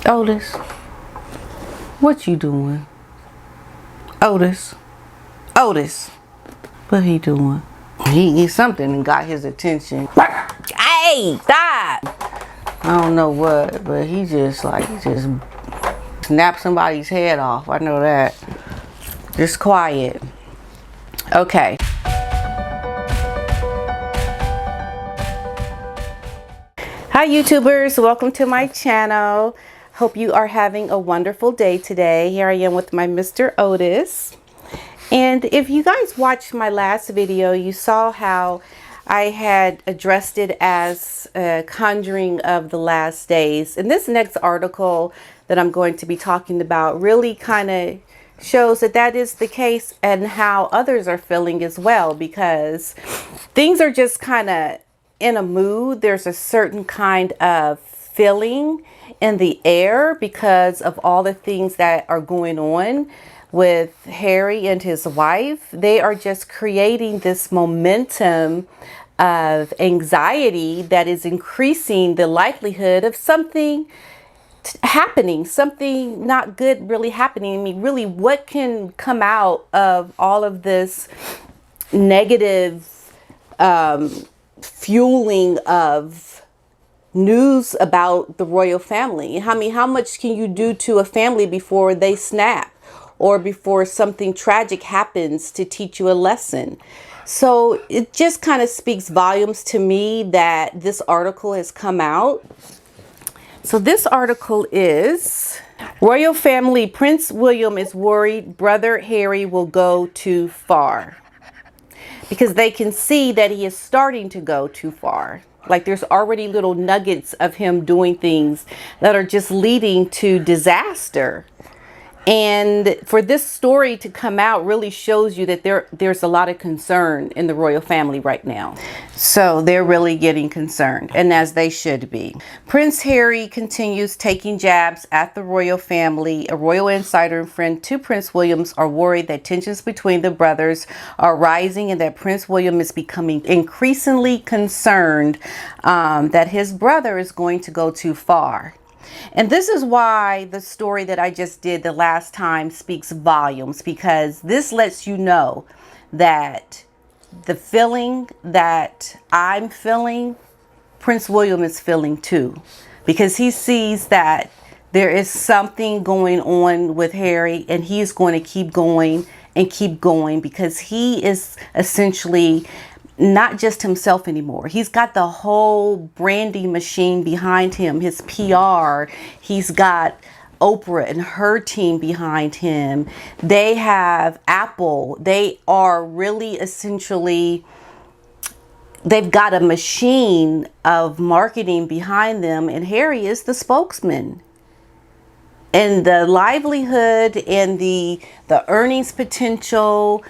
Otis, what you doing? Otis, Otis, what he doing? He something and got his attention. Hey, stop! I don't know what, but he just snapped somebody's head off. I know that. Just quiet. Okay. Hi YouTubers, welcome to my channel. Hope you are having a wonderful day today. Here I am with my Mr. Otis. And if you guys watched my last video, you saw how I had addressed it as a conjuring of the last days. And this next article that I'm going to be talking about really kind of shows that that is the case and how others are feeling as well, because things are just kind of in a mood. There's a certain kind of feeling in the air because of all the things that are going on with Harry and his wife. They are just creating this momentum of anxiety that is increasing the likelihood of something happening, something not good really happening. I mean, really, what can come out of all of this negative fueling of news about the royal family? I mean, how much can you do to a family before they snap or before something tragic happens to teach you a lesson? So it just kind of speaks volumes to me that this article has come out. So this article is: Royal Family, Prince William is worried brother Harry will go too far. Because they can see that he is starting to go too far. Like there's already little nuggets of him doing things that are just leading to disaster. And for this story to come out really shows you that there's a lot of concern in the royal family right now. So they're really getting concerned, and as they should be. Prince Harry continues taking jabs at the royal family. A royal insider and friend to Prince William are worried that tensions between the brothers are rising and that Prince William is becoming increasingly concerned that his brother is going to go too far. And this is why the story that I just did the last time speaks volumes, because this lets you know that the feeling that I'm feeling, Prince William is feeling too, because he sees that there is something going on with Harry and he's going to keep going and keep going, because he is essentially not just himself anymore. He's got the whole branding machine behind him, his PR. He's got Oprah and her team behind him. They have Apple. They are really essentially, they've got a machine of marketing behind them, and Harry is the spokesman. And the livelihood and the earnings potential,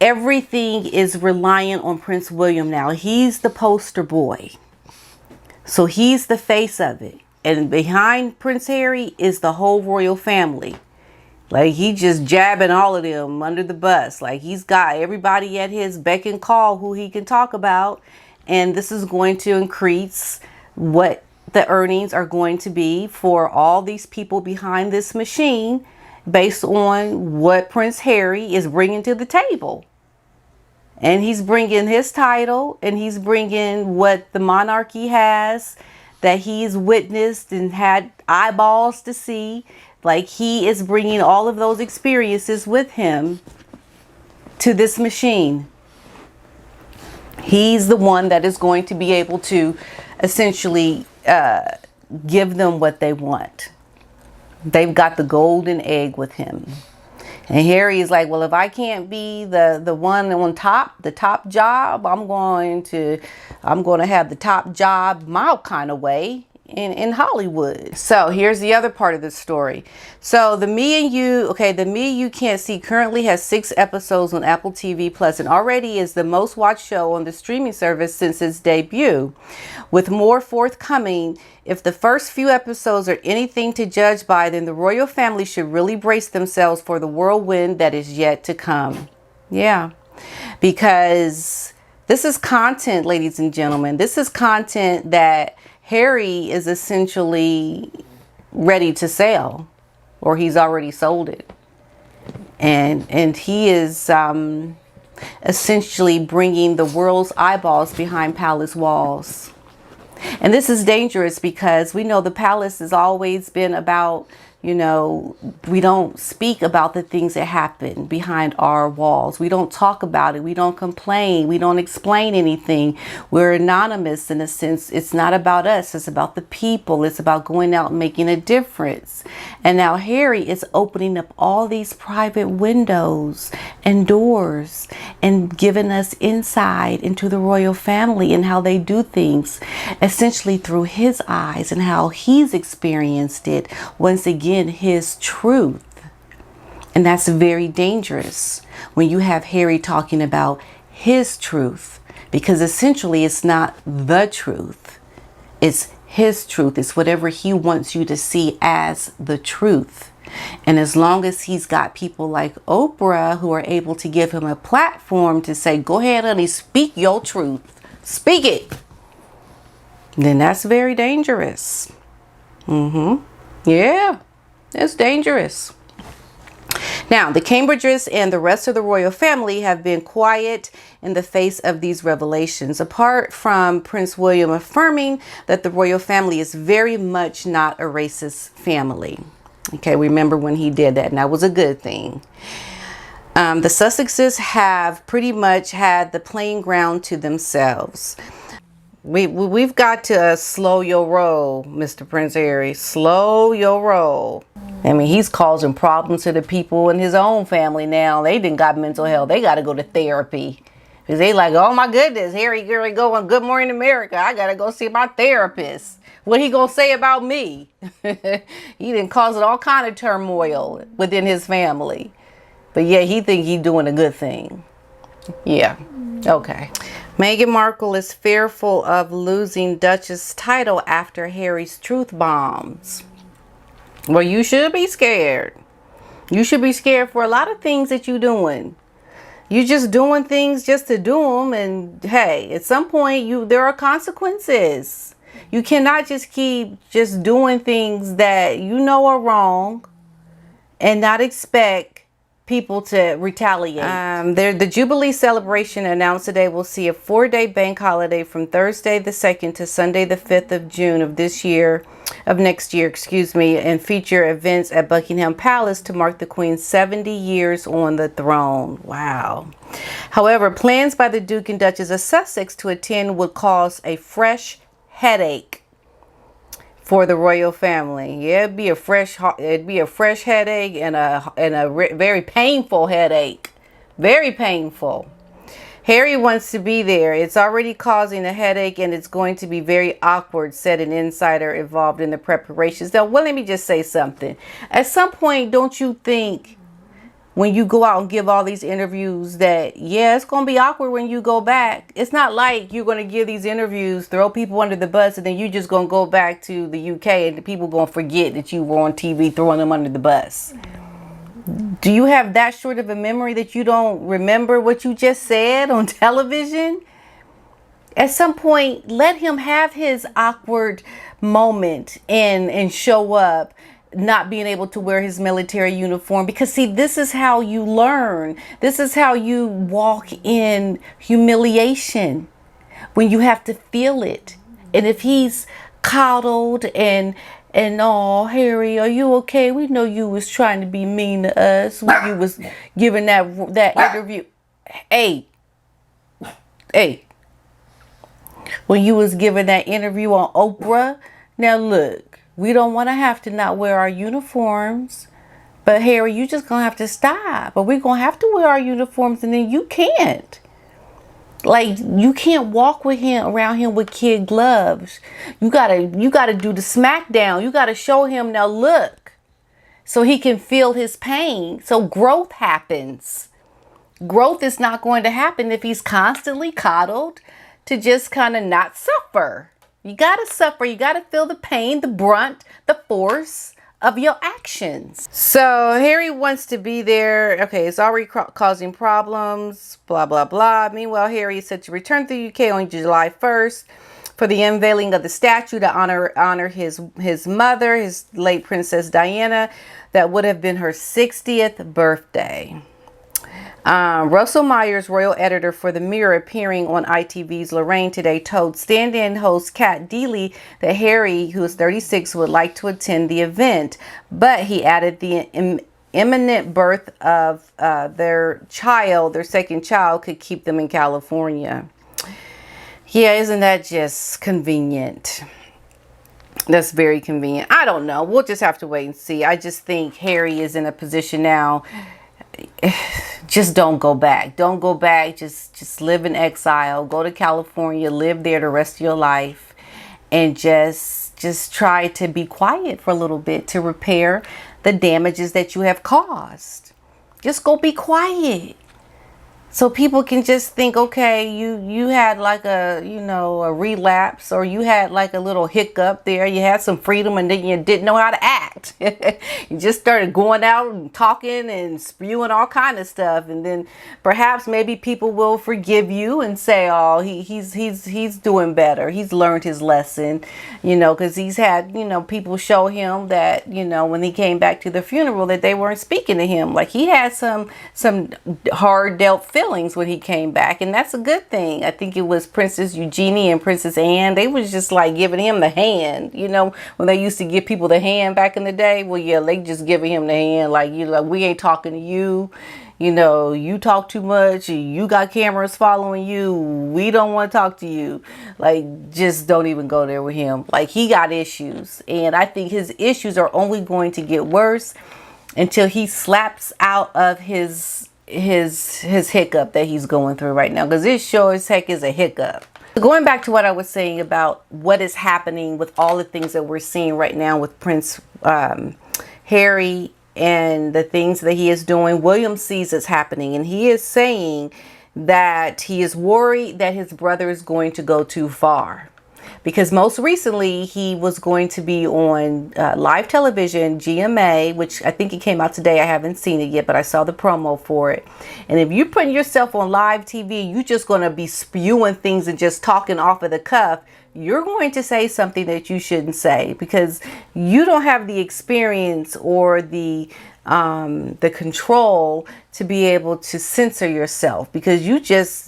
everything is reliant on Prince William now. He's the poster boy. So he's the face of it. And behind Prince Harry is the whole royal family. Like, he just jabbing all of them under the bus. Like, he's got everybody at his beck and call who he can talk about. And this is going to increase what the earnings are going to be for all these people behind this machine, based on what Prince Harry is bringing to the table. And he's bringing his title, and he's bringing what the monarchy has, that he's witnessed and had eyeballs to see. Like, he is bringing all of those experiences with him to this machine. He's the one that is going to be able to essentially give them what they want. They've got the golden egg with him. And Harry is like, well, if I can't be the one on top, the top job, I'm going to have the top job my kind of way in Hollywood. So here's the other part of the story. So the Me and You Can't See currently has 6 episodes on Apple TV Plus, and already is the most watched show on the streaming service since its debut, with more forthcoming. If the first few episodes are anything to judge by, then the royal family should really brace themselves for the whirlwind that is yet to come. Yeah, because This is content, ladies and gentlemen. This is content that Harry is essentially ready to sell, or he's already sold it. And he is essentially bringing the world's eyeballs behind palace walls. And this is dangerous because we know the palace has always been about, you know, we don't speak about the things that happen behind our walls. We don't talk about it. We don't complain. We don't explain anything. We're anonymous in a sense. It's not about us. It's about the people. It's about going out and making a difference. And now Harry is opening up all these private windows and doors and giving us insight into the royal family and how they do things, essentially through his eyes and how he's experienced it. Once again, his truth. And that's very dangerous when you have Harry talking about his truth, because essentially it's not the truth, it's his truth. It's whatever he wants you to see as the truth. And as long as he's got people like Oprah who are able to give him a platform to say, go ahead, honey, speak your truth, speak it, then that's very dangerous. Yeah. It's dangerous. Now, the Cambridges and the rest of the royal family have been quiet in the face of these revelations, apart from Prince William affirming that the royal family is very much not a racist family. Okay, remember when he did that, and that was a good thing. The Sussexes have pretty much had the playing ground to themselves. We've got to slow your roll, Mr. Prince Harry. Slow your roll. I mean, he's causing problems to the people in his own family now. They didn't got mental health. They got to go to therapy. Because they like, oh my goodness, Harry going Good Morning America. I got to go see my therapist. What he going to say about me? He done causing all kind of turmoil within his family. But yeah, he think he doing a good thing. Yeah. Okay. Meghan Markle is fearful of losing Duchess title after Harry's truth bombs. Well, you should be scared. You should be scared for a lot of things that you're doing. You're just doing things just to do them. And hey, at some point there are consequences. You cannot just keep just doing things that you know are wrong and not expect people to retaliate. The Jubilee Celebration announced today will see a 4-day bank holiday from Thursday the 2nd to Sunday the 5th of June of next year, and feature events at Buckingham Palace to mark the Queen's 70 years on the throne. Wow. However, plans by the Duke and Duchess of Sussex to attend would cause a fresh headache for the royal family. Yeah, it'd be a fresh headache and a very painful headache. Very painful. Harry wants to be there. It's already causing a headache and it's going to be very awkward, said an insider involved in the preparations. Now, well, let me just say something. At some point, don't you think when you go out and give all these interviews that, yeah, it's going to be awkward when you go back? It's not like you're going to give these interviews, throw people under the bus, and then you're just going to go back to the UK and the people going to forget that you were on TV throwing them under the bus. Do you have that short of a memory that you don't remember what you just said on television? At some point, let him have his awkward moment and show up not being able to wear his military uniform, because see, this is how you learn. This is how you walk in humiliation, when you have to feel it. And if he's coddled and oh, Harry, are you okay? We know you was trying to be mean to us when you was giving that interview. Hey, when you was giving that interview on Oprah. Now look, we don't want to have to not wear our uniforms. But Harry, you just going to have to stop. But we're going to have to wear our uniforms, and then you can't. Like, you can't walk with him around him with kid gloves. You gotta do the smackdown. You gotta show him, now look, so he can feel his pain. So growth happens. Growth is not going to happen if he's constantly coddled to just kind of not suffer. You gotta suffer. You gotta feel the pain, the brunt, the force of your actions. So Harry wants to be there. Okay, it's already causing problems, blah, blah, blah. Meanwhile, Harry is set to return to the UK on July 1st for the unveiling of the statue to honor his mother, his late Princess Diana. That would have been her 60th birthday. Russell Myers, royal editor for The Mirror, appearing on ITV's Lorraine Today, told stand-in host Kat Deely that Harry, who is 36, would like to attend the event, but he added the imminent birth of their second child, could keep them in California. Yeah, isn't that just convenient? That's very convenient. I don't know. We'll just have to wait and see. I just think Harry is in a position now. Just don't go back. Don't go back. Just live in exile. Go to California. Live there the rest of your life. And just try to be quiet for a little bit to repair the damages that you have caused. Just go be quiet. So people can just think, okay, you had like a relapse, or you had like a little hiccup there. You had some freedom and then you didn't know how to act. You just started going out and talking and spewing all kind of stuff. And then perhaps maybe people will forgive you and say, oh, he's doing better. He's learned his lesson, because he's had, people show him that, when he came back to the funeral, that they weren't speaking to him. Like he had some hard dealt feelings when he came back, and that's a good thing. I think it was Princess Eugenie and Princess Anne. They was just like giving him the hand, when they used to give people the hand back in the day. Well, yeah, they just giving him the hand, like we ain't talking to you. You talk too much. You got cameras following you. We don't want to talk to you. Like, just don't even go there with him. Like, he got issues, and I think his issues are only going to get worse until he slaps out of his hiccup that he's going through right now, because this sure as heck is a hiccup. Going back to what I was saying about what is happening with all the things that we're seeing right now with Prince Harry and the things that he is doing, William sees it's happening, and he is saying that he is worried that his brother is going to go too far. Because most recently he was going to be on live television, GMA, which I think it came out today. I haven't seen it yet, but I saw the promo for it. And if you're putting yourself on live TV, you're just going to be spewing things and just talking off of the cuff. You're going to say something that you shouldn't say, because you don't have the experience or the control to be able to censor yourself, because you just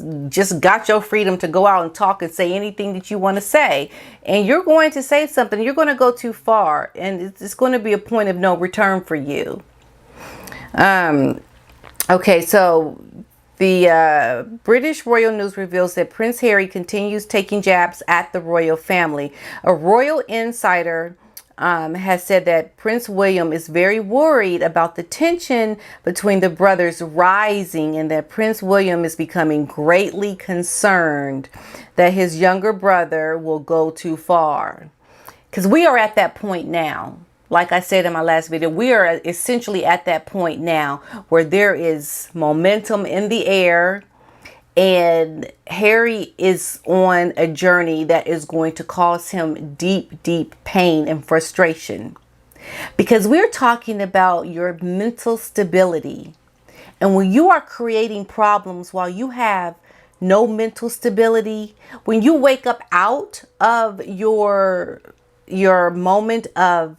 got your freedom to go out and talk and say anything that you want to say, and you're going to say something, you're going to go too far, and it's going to be a point of no return for you. Okay, so the British Royal News reveals that Prince Harry continues taking jabs at the royal family. A royal insider has said that Prince William is very worried about the tension between the brothers rising, and that Prince William is becoming greatly concerned that his younger brother will go too far. Because we are at that point now. Like I said in my last video, we are essentially at that point now where there is momentum in the air, and Harry is on a journey that is going to cause him deep, deep pain and frustration. Because we're talking about your mental stability. And when you are creating problems while you have no mental stability, when you wake up out of your moment of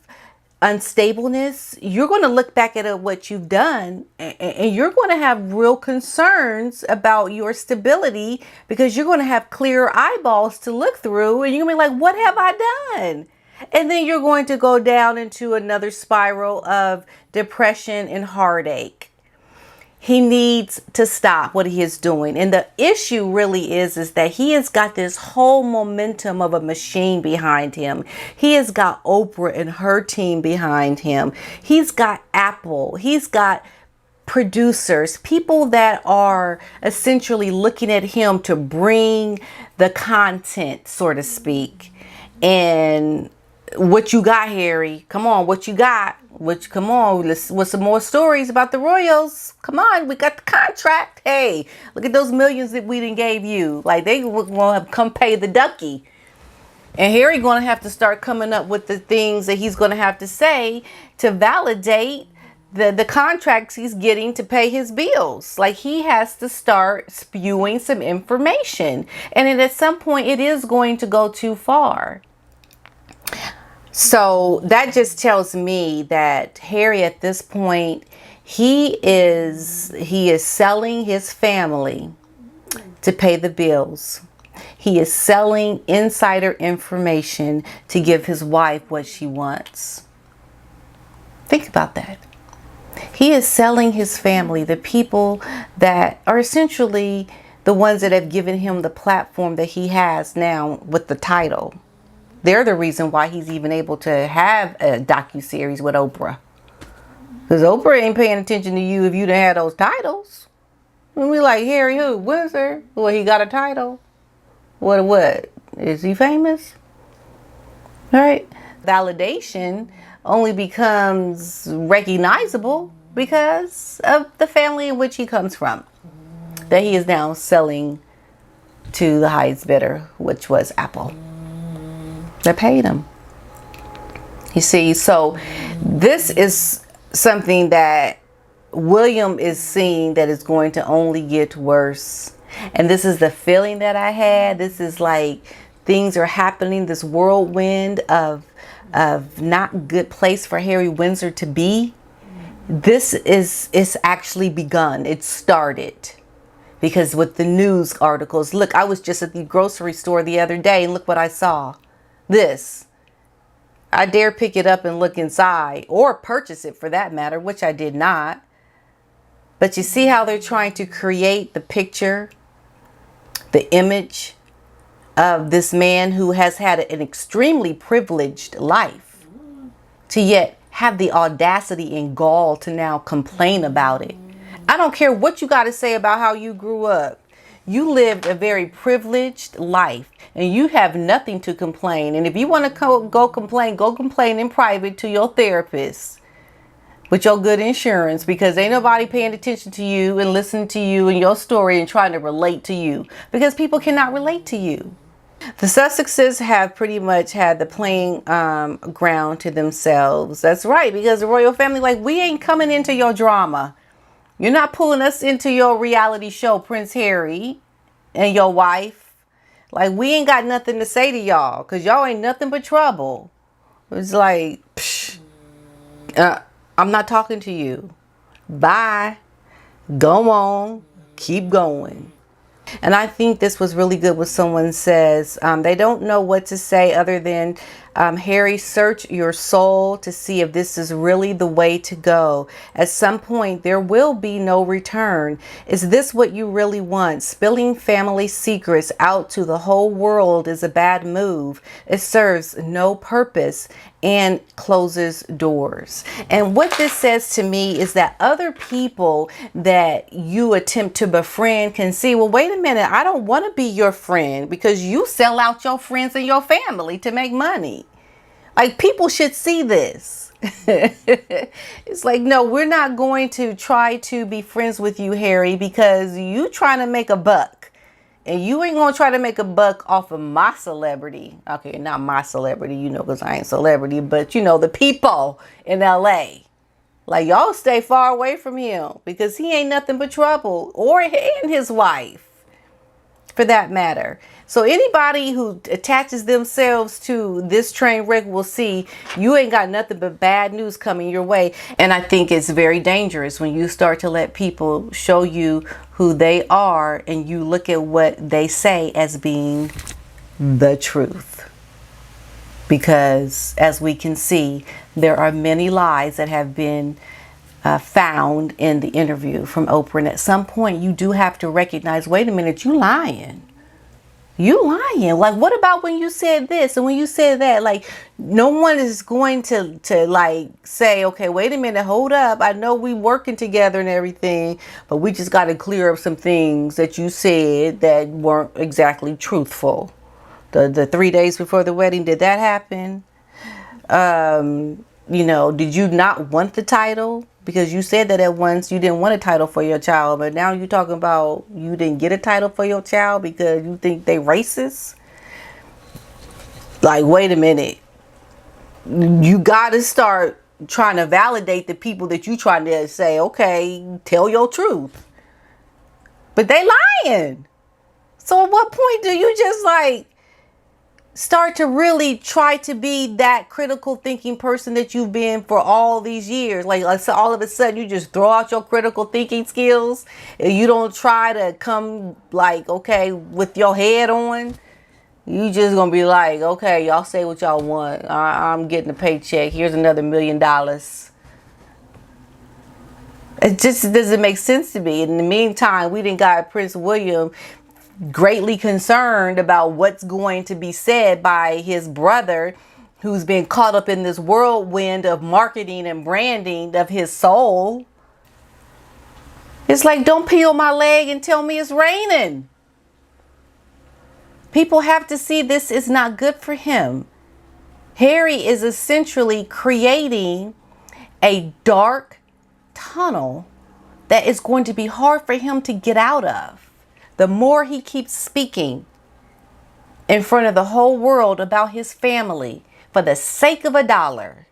unstableness, you're going to look back at what you've done, and you're going to have real concerns about your stability, because you're going to have clear eyeballs to look through, and you're going to be like, what have I done? And then you're going to go down into another spiral of depression and heartache. He needs to stop what he is doing. And the issue really is that he has got this whole momentum of a machine behind him. He has got Oprah and her team behind him. He's got Apple. He's got producers, people that are essentially looking at him to bring the content, so to speak. And what you got, Harry? Come on, what you got? Come on, with some more stories about the royals. Come on, we got the contract. Hey, look at those millions that we done gave you. Like, they will come pay the ducky. And Harry going to have to start coming up with the things that he's going to have to say to validate the contracts he's getting to pay his bills. Like, he has to start spewing some information. And then at some point, it is going to go too far. So that just tells me that Harry, at this point, he is selling his family to pay the bills. He is selling insider information to give his wife what she wants. Think about that. He is selling his family, the people that are essentially the ones that have given him the platform that he has now with the title. They're the reason why he's even able to have a docuseries with Oprah. Because Oprah ain't paying attention to you if you didn't have those titles. And we like, Harry who? Windsor? Well, he got a title. What? Is he famous? Right? Validation only becomes recognizable because of the family in which he comes from, that he is now selling to the highest bidder, which was Apple. They paid him. You see, so this is something that William is seeing that is going to only get worse. And this is the feeling that I had. This is like things are happening, this whirlwind of not good place for Harry Windsor to be. This is actually begun. It started. Because with the news articles, look, I was just at the grocery store the other day and look what I saw. This. I dare pick it up and look inside, or purchase it for that matter, which I did not. But you see how they're trying to create the picture, the image of this man who has had an extremely privileged life, to yet have the audacity and gall to now complain about it. I don't care what you got to say about how you grew up. You lived a very privileged life and you have nothing to complain. And if you want to go complain in private to your therapist with your good insurance, because ain't nobody paying attention to you and listening to you and your story and trying to relate to you, because people cannot relate to you. The Sussexes have pretty much had the playing ground to themselves. That's right, because the royal family, like, we ain't coming into your drama. You're not pulling us into your reality show, Prince Harry and your wife. Like, we ain't got nothing to say to y'all, because y'all ain't nothing but trouble. It's like, psh, I'm not talking to you. Bye. Go on. Keep going. And I think this was really good when someone says they don't know what to say other than, Harry, search your soul to see if this is really the way to go. At some point, there will be no return. Is this what you really want? Spilling family secrets out to the whole world is a bad move. It serves no purpose and closes doors. And what this says to me is that other people that you attempt to befriend can see, well, wait a minute, I don't want to be your friend because you sell out your friends and your family to make money. Like, people should see this. It's like, no, we're not going to try to be friends with you, Harry, because you trying to make a buck. And you ain't going to try to make a buck off of my celebrity. Okay, not my celebrity, you know, because I ain't celebrity. But, you know, the people in LA. Like, y'all stay far away from him because he ain't nothing but trouble. Or and his wife, for that matter. So anybody who attaches themselves to this train wreck will see you ain't got nothing but bad news coming your way. And I think it's very dangerous when you start to let people show you who they are and you look at what they say as being the truth. Because as we can see, there are many lies that have been found in the interview from Oprah. And at some point you do have to recognize, wait a minute, you lying. You lying. Like, what about when you said this and when you said that? Like, no one is going to like say, okay, wait a minute, hold up. I know we working together and everything, but we just got to clear up some things that you said that weren't exactly truthful. The 3 days before the wedding, did that happen? You know, did you not want the title? Because you said that at once you didn't want a title for your child, but now you're talking about you didn't get a title for your child because you think they racist. Like, wait a minute. You got to start trying to validate the people that you trying to say, okay, tell your truth. But they lying. So at what point do you just like start to really try to be that critical thinking person that you've been for all these years? Like so all of a sudden you just throw out your critical thinking skills and you don't try to come like, okay, with your head on. You just gonna be like, okay, y'all say what y'all want. I'm getting a paycheck. Here's another $1 million. It just doesn't make sense to me. In the meantime, we done got Prince William greatly concerned about what's going to be said by his brother, who's been caught up in this whirlwind of marketing and branding of his soul. It's like, don't peel my leg and tell me it's raining. People have to see this is not good for him. Harry is essentially creating a dark tunnel that is going to be hard for him to get out of. The more he keeps speaking in front of the whole world about his family for the sake of $1.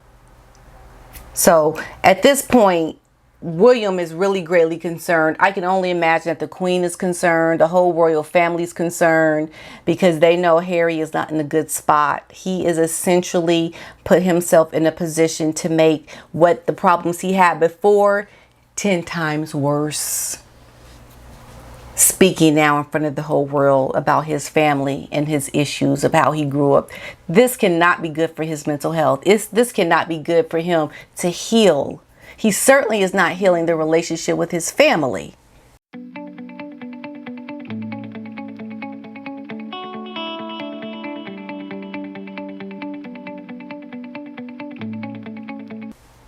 So at this point, William is really greatly concerned. I can only imagine that the Queen is concerned, the whole royal family is concerned, because they know Harry is not in a good spot. He is essentially put himself in a position to make what the problems he had before 10 times worse. Speaking now in front of the whole world about his family and his issues, of how he grew up. This cannot be good for his mental health. This cannot be good for him to heal. He certainly is not healing the relationship with his family.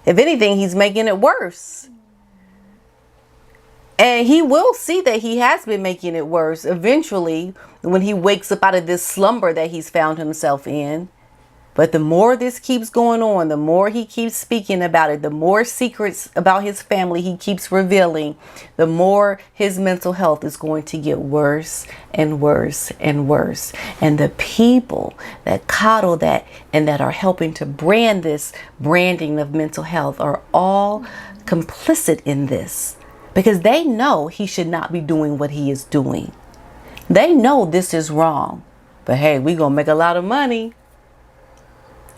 If anything, he's making it worse. And he will see that he has been making it worse eventually when he wakes up out of this slumber that he's found himself in. But the more this keeps going on, the more he keeps speaking about it, the more secrets about his family he keeps revealing, the more his mental health is going to get worse and worse and worse. And the people that coddle that and that are helping to brand this branding of mental health are all complicit in this, because they know he should not be doing what he is doing. They know this is wrong. But hey, we're going to make a lot of money.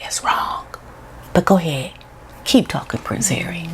It's wrong. But go ahead. Keep talking, Prince Harry.